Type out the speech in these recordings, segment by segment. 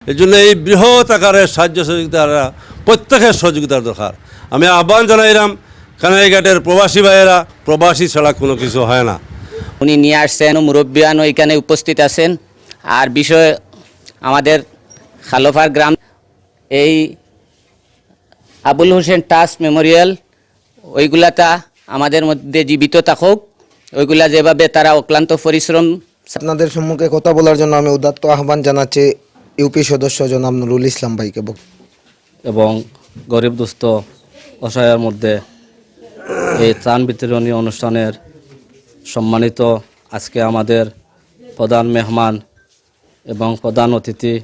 এই জন্য এই বৃহৎ আকারের সাহায্য সহযোগিতারা প্রত্যেকের সহযোগিতার দরকার। আমি আহ্বান জানাইলাম কানাইঘাটের প্রবাসী ভাইয়েরা, প্রবাসী ছাড়া কোনো কিছু হয় না। উনি নিয়ে আসছেন, মুরব্বিয়ানও এখানে উপস্থিত আছেন। আর বিষয় আমাদের খালোফার গ্রাম এই আবুল হোসেন ট্রাস্ট মেমোরিয়াল ওইগুলাটা আমাদের মধ্যে জীবিত থাকুক, ওইগুলা যেভাবে তারা অক্লান্ত পরিশ্রম। আপনাদের সম্মুখে কথা বলার জন্য আমি উদাত্ত আহ্বান জানাচ্ছি ইউপি সদস্য জনাব নুরুল ইসলাম ভাইকে। এবং গরিব দুস্থ অসহায়ের মধ্যে এই ত্রাণ বিতরণী অনুষ্ঠানের সম্মানিত আজকে আমাদের প্রধান মেহমান এবং প্রধান অতিথি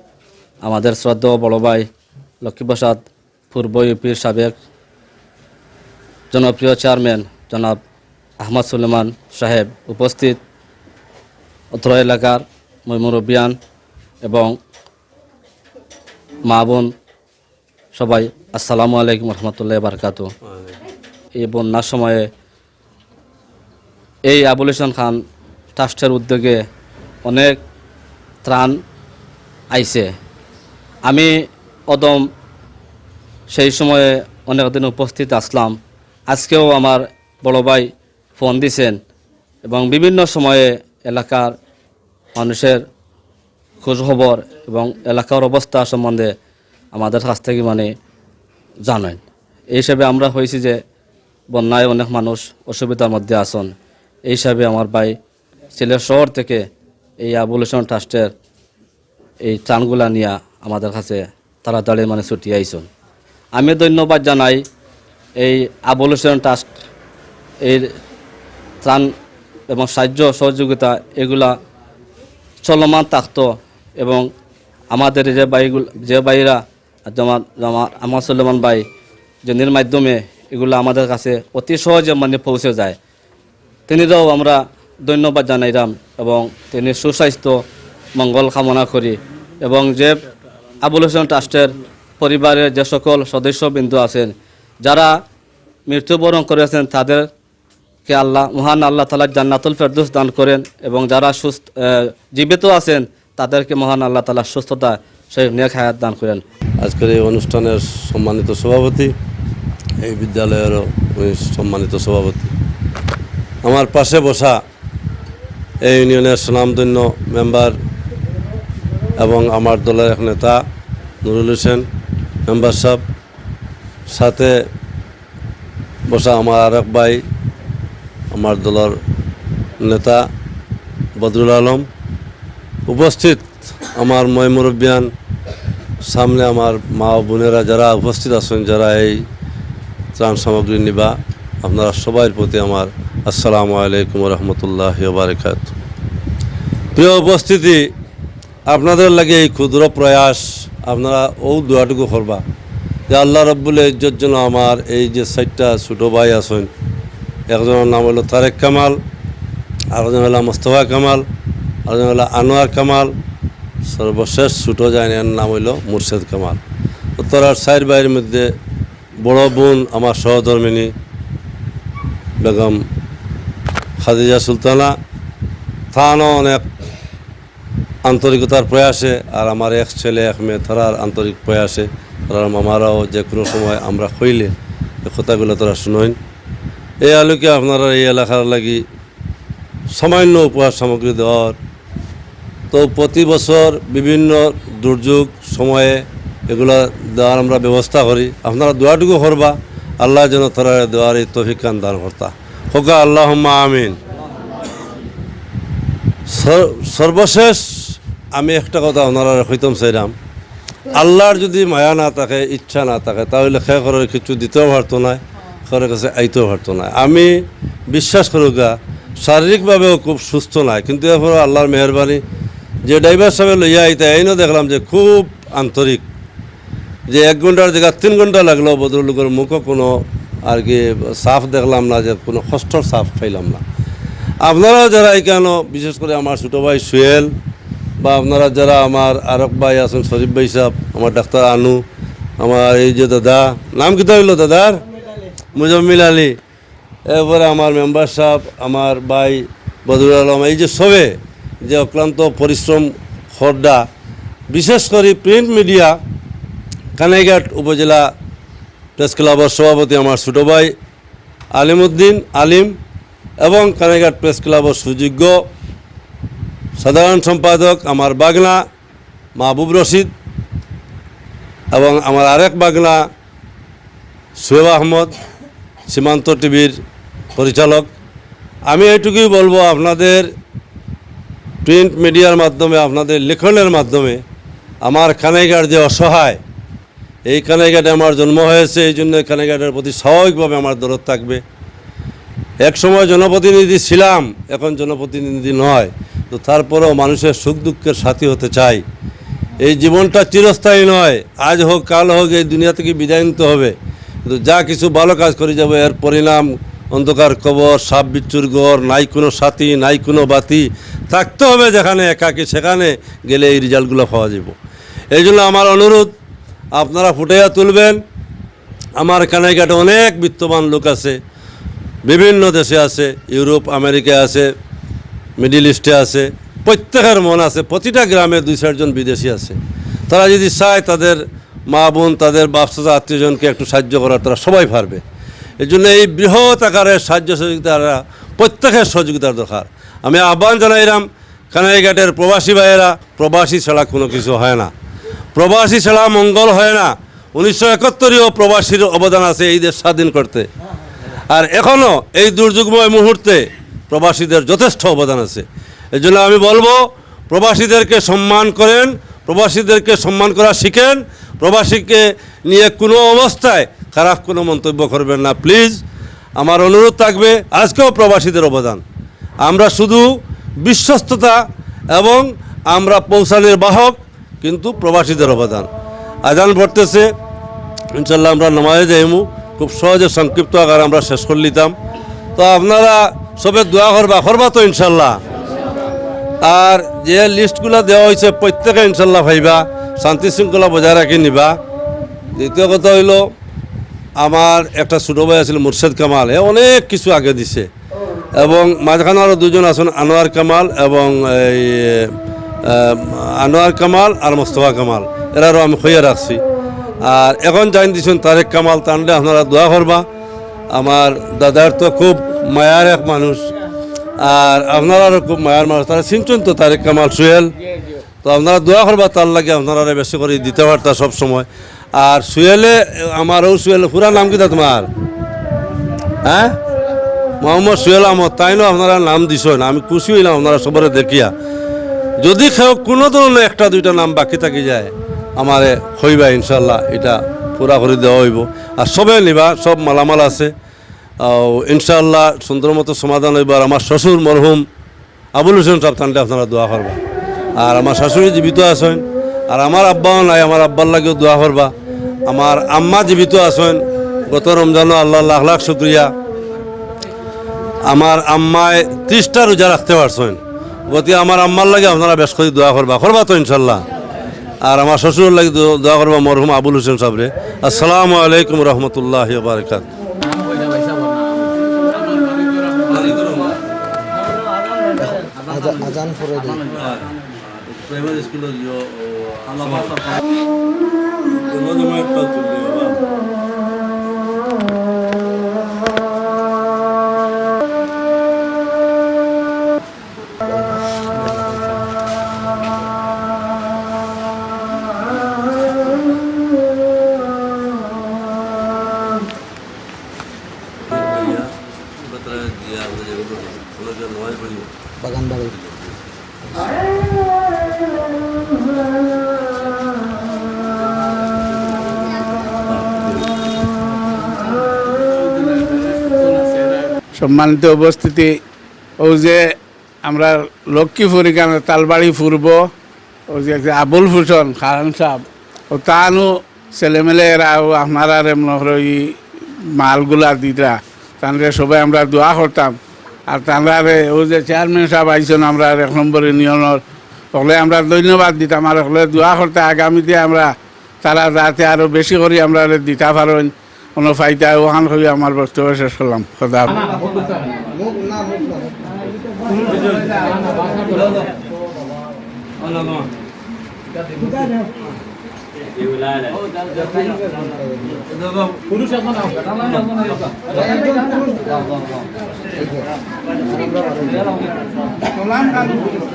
আমাদের শ্রদ্ধেয় বড় ভাই লক্ষ্মীপ্রসাদ পূর্ব ইউপির সাবেক জনপ্রিয় চেয়ারম্যান জনাব আহমদ সুলেমান সাহেব উপস্থিত, অত্র এলাকার মুরব্বিয়ান এবং মা বোন সবাই, আসসালামু আলাইকুম রহমতুল্লাহ বারকাতু। এই বন্যার সময়ে এই আবুল হোসেন খান ট্রাস্টের উদ্যোগে অনেক ত্রাণ আইছে। আমি অদম সেই সময়ে অনেক দিন উপস্থিত আসলাম। আজকেও আমার বড় ভাই ফোন দিছেন এবং বিভিন্ন সময়ে এলাকার মানুষের খোঁজখবর এবং এলাকার অবস্থা সম্বন্ধে আমাদের কাছ থেকে জানেন। এই হিসাবে আমরা হয়েছি যে বন্যায় অনেক মানুষ অসুবিধার মধ্যে আছেন। এই হিসাবে আমার ভাই সিলেট শহর থেকে এই আবুল হোসেন ট্রাস্টের এই ত্রাণগুলা নিয়ে আমাদের কাছে তাড়াতাড়ি ছুটি আইসন। আমি ধন্যবাদ জানাই এই আবুল হোসেন ট্রাস্ট এই ত্রাণ এবং সাহায্য সহযোগিতা এগুলা চলমান থাকতো এবং আমাদের যে ভাইরা আমার সুলেমান ভাই যিনির মাধ্যমে এগুলো আমাদের কাছে অতি সহজে পৌঁছে যায়, তিনিরাও আমরা ধন্যবাদ জানাইলাম এবং তিনি সুস্বাস্থ্য মঙ্গল কামনা করি। এবং যে আবুল হোসেন ট্রাস্টের পরিবারের যে সকল সদস্যবৃন্দ আছেন যারা মৃত্যুবরণ করেছেন তাদেরকে মহান আল্লাহ তাআলা জান্নাতুল ফেরদৌস দান করেন এবং যারা জীবিত আছেন তাদেরকে মহান আল্লাহ তাআলা সুস্থতা সেই নেক হায়াত দান করেন। আজকের এই অনুষ্ঠানের সম্মানিত সভাপতি, এই বিদ্যালয়েরও সম্মানিত সভাপতি, আমার পাশে বসা এই ইউনিয়নের সুনামধন্য মেম্বার এবং আমার দলের এক নেতা নুরুল হোসেন মেম্বার সাহেব, সাথে বসা আমার আরেক ভাই আমার দলের নেতা বদরুল আলম, উপস্থিত আমার মুরব্বিয়ান, সামনে আমার মা ও বোনেরা যারা উপস্থিত আছেন, যারা এই ত্রাণ সামগ্রী নিবা, আপনারা সবার প্রতি আমার আসসালামু আলাইকুম রহমতুল্লাহি ওয়া বারাকাতুহু। প্রিয় উপস্থিতি, আপনাদের লাগে এই ক্ষুদ্র প্রয়াস আপনারা দোয়াটুকু করবা যে আল্লাহ রব্বুল ইজ্জত যেন আমার এই যে 4টা ছোটো ভাই আছেন, একজনের নাম হলো তারেক কামাল, আরেকজন হলো মোস্তফা কামাল, আরেকজন হলো আনোয়ার কামাল, সর্বশেষ ছোটো জাইনের নাম হইল মুর্শেদ কামাল। উত্তরার 4 ভাইয়ের মধ্যে বড় বোন আমার সহধর্মিনী বেগম খাদিজা সুলতানা, তারও অনেক আন্তরিকতার প্রয়াসে, আর আমার এক ছেলে এক মেয়ে তারার আন্তরিক প্রয়াসে, তারা মামারাও যে কোনো সময় আমরা হইলে এই কথাগুলো তারা শুনেন। এই আলোকে আপনারা এই এলাকার লাগি সামান্য উপহার সামগ্রী দেওয়ার, তো প্রতি বছর বিভিন্ন দুর্যোগ সময়ে এগুলা দেওয়ার আমরা ব্যবস্থা করি। আপনারা দোয়াটুকু করবা, আল্লাহ যেন তারা দেওয়ার এই তৌফিক দান করতা হোকা, আল্লাহুম্মা আমিন। সর্বশেষ আমি একটা কথা ওনারা হইতাম চাইলাম, আল্লাহর যদি মায়া না থাকে, ইচ্ছা না থাকে, তাহলে খে করে কিছু দিতেও পারতো না, খরের কাছে আইতেও পারতো না। আমি বিশ্বাস করুকা শারীরিকভাবেও খুব সুস্থ নাই, কিন্তু এরপর আল্লাহর মেহরবানি যে ড্রাইভার সাহেব লইয়া আইতে এইনও দেখলাম যে খুব আন্তরিক, যে 1 ঘন্টার জায়গা 3 ঘন্টা লাগলো ভদ্রলোকের মুখও কোনো আর কি সাফ দেখলাম না, যে কোনো কষ্টর সাফ পাইলাম না। আপনারাও যারা এখানে, বিশেষ করে আমার ছোটো ভাই সুয়েল, বা আপনারা যারা আমার আরেক ভাই আছেন শরীফ ভাই সাহেব, আমার ডাক্তার আনু, আমার এই যে দাদা, নাম কী হইল দাদার, মুজাম্মিল আলী, এরপরে আমার মেম্বার সাহেব, আমার ভাই বদরুল আলম, এই যে সবে যে অক্লান্ত পরিশ্রম খরডা বিশেষ করে প্রিন্ট মিডিয়া কানাইঘাট উপজেলা প্রেস ক্লাবের সভাপতি আমার ছোটো ভাই আলিমউদ্দিন আলিম এবং কানাইঘাট প্রেস ক্লাবের সুযোগ্য সাধারণ সম্পাদক আমার বাগনা মাহবুব রশিদ এবং আমার আরেক বাগনা সোহেব আহমদ সীমান্ত টিভির পরিচালক। আমি এইটুকুই বলবো, আপনাদের প্রিন্ট মিডিয়ার মাধ্যমে, আপনাদের লেখনের মাধ্যমে আমার কানাইঘাট যে অসহায়, এই কানাইঘাটে আমার জন্ম হয়েছে, এই জন্য কানাইঘাটের প্রতি স্বাভাবিকভাবে আমার দরদ থাকবে। এক সময় জনপ্রতিনিধি ছিলাম, এখন জনপ্রতিনিধি নয়, তো তারপরেও মানুষের সুখ দুঃখের সাথী হতে চাই। এই জীবনটা চিরস্থায়ী নয়, আজ হোক কাল হোক এই দুনিয়া থেকে বিদায় নিতে হবে। কিন্তু যা কিছু ভালো কাজ করে যাবো, এর পরিণাম অন্ধকার কবর, সাপ বিচ্ছুর ঘর, নাই কোনো সাথী, নাই কোনো বাতি, থাকতে হবে যেখানে একাকি, সেখানে গেলে এই রেজাল্টগুলো পাওয়া যাব। এই জন্য আমার অনুরোধ, আপনারা ফুটাইয়া তুলবেন। আমার কানাইঘাটে অনেক বিত্তবান লোক আছে, বিভিন্ন দেশে আছে, ইউরোপ আমেরিকায় আছে, মিডিল ইস্টে আছে, প্রত্যেকের মন আছে, প্রতিটা গ্রামে 2-4 জন বিদেশি আছে। তারা যদি চায় তাদের মা বোন, তাদের বাপসাজা আত্মীয়জনকে একটু সাহায্য করার, তারা সবাই পারবে। এই জন্য এই বৃহৎ আকারের সাহায্য সহযোগিতার প্রত্যেকের সহযোগিতার দরকার। আমি আহ্বান জানাইলাম কানাইঘাটের প্রবাসী ভাইয়েরা, প্রবাসী ছাড়া কোনো কিছু হয় না, প্রবাসী ছাড়া মঙ্গল হয় না। 1971-ও প্রবাসীর অবদান আছে এই দেশ স্বাধীন করতে, আর এখনও এই দুর্যোগময় মুহূর্তে প্রবাসীদের যথেষ্ট অবদান আছে। এই জন্য আমি বলবো, প্রবাসীদেরকে সম্মান করেন, প্রবাসীদেরকে সম্মান করা শিখেন, প্রবাসীকে নিয়ে কোনো অবস্থায় খারাপ কোনো মন্তব্য করবেন না প্লিজ। আমার অনুরোধ থাকবে, আজকেও প্রবাসীদের অবদান, আমরা শুধু বিশ্বস্ততা এবং আমরা পৌঁছানোর বাহক, কিন্তু প্রবাসীদের অবদান। আজান পড়তেছে, ইনশাল্লাহ আমরা নামাজে যাইমু, খুব সহজে সংক্ষিপ্ত আকার আমরা শেষ করে নিতাম। তো আপনারা সবে দোয়া করবা তো ইনশাল্লাহ। আর যে লিস্টগুলো দেওয়া হয়েছে প্রত্যেকে ইনশাল্লাহ ভাইবা, শান্তি শৃঙ্খলা বজায় রাখি নিবা। দ্বিতীয় কথা হইল, আমার একটা ছোটো ভাই আছিল মুর্শেদ কামাল, অনেক কিছু আগে দিছে, এবং মাঝখানে আরও 2জন আছেন, আনোয়ার কামাল এবং এই আনোয়ার কামাল আর মোস্তফা কামাল, এরারও আমি খইয়া রাখছি। আর এখন জানি দিচ্ছেন তারেক কামাল, তাহলে আপনারা দোয়া করবা। আমার দাদার তো খুব মায়ার এক মানুষ, আর আপনারাও খুব মায়ার মানুষ, তারা চিনছেন তো তারেক কামাল, সোহেল, তো আপনারা দোয়া করবা তার লাগে, আপনারা বেশি করে দিতে পারতা সব সময়। আর সোহেলে, আমারও সোহেল, পুরা নাম কিতা তোমার? হ্যাঁ, মোহাম্মদ সোহেল আহমদ, তাইনও আপনারা নাম দিছেন, আমি খুশি হইলাম আপনারা সবারে দেখিয়া। যদি কেউ কোনো ধরনের 1-2টা নাম বাকি থাকি যায়, আমারে হইবা ইনশাল্লাহ, এটা পুরা করে দেওয়া হইব। আর সবে নিবা, সব মালামাল আছে, ইনশাল্লাহ সুন্দর মতো সমাধান হইব। আর আমার শ্বশুর মরহুম আবুল হোসেন সাহেব, তানটা আপনারা দোয়া করবা। আর আমার শাশুড়ি জীবিত আছেন, আর আমার আব্বাও নাই, আমার আব্বার লাগেও দোয়া করবা। আমার আম্মা জীবিত আছেন, গত রমজানও আল্লাহ লাখ লাখ শুক্রিয়া, আমার আম্মায় 30টা রোজা রাখতে পারছেন। গতি আমার আম্মার লাগে আপনারা বেশ করে দোয়া করবা তো ইনশাল্লাহ। আর আমার শ্বশুরের লাগে দোয়া করবা, মরহুম আবুল হোসেন সাহেবরে। আসসালামু আলাইকুম রহমতুল্লাহ বারকাত। আজান পড়ে দিই। প্রাইমারি স্কুলের বাগান বাড়ি। সম্মানিত উপস্থিতি, ও যে আমরা লক্ষ্মীপুর এখানে তালবাড়ি ফুরব, ও যে আবুল হোসেন খান সাহেব, ও তানু ছেলেমেলে এরাও আপনারা ওই মালগুলা দিতা, তাহলে সবাই আমরা দোয়া করতাম। আর তাহলে ও যে চেয়ারম্যান সাহেব আইসেন আমরা 1 নম্বর ইউনিয়নের, হলে আমরা ধন্যবাদ দিতাম। আর হলে দোয়া করতে আগামীতে আমরা তারা যাতে আরও বেশি করে আমরা দিতে পারেন কোনো ফাইদা, ওখান হয়ে আমার বক্তব্য শেষ করলাম। খোদা।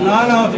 সালাম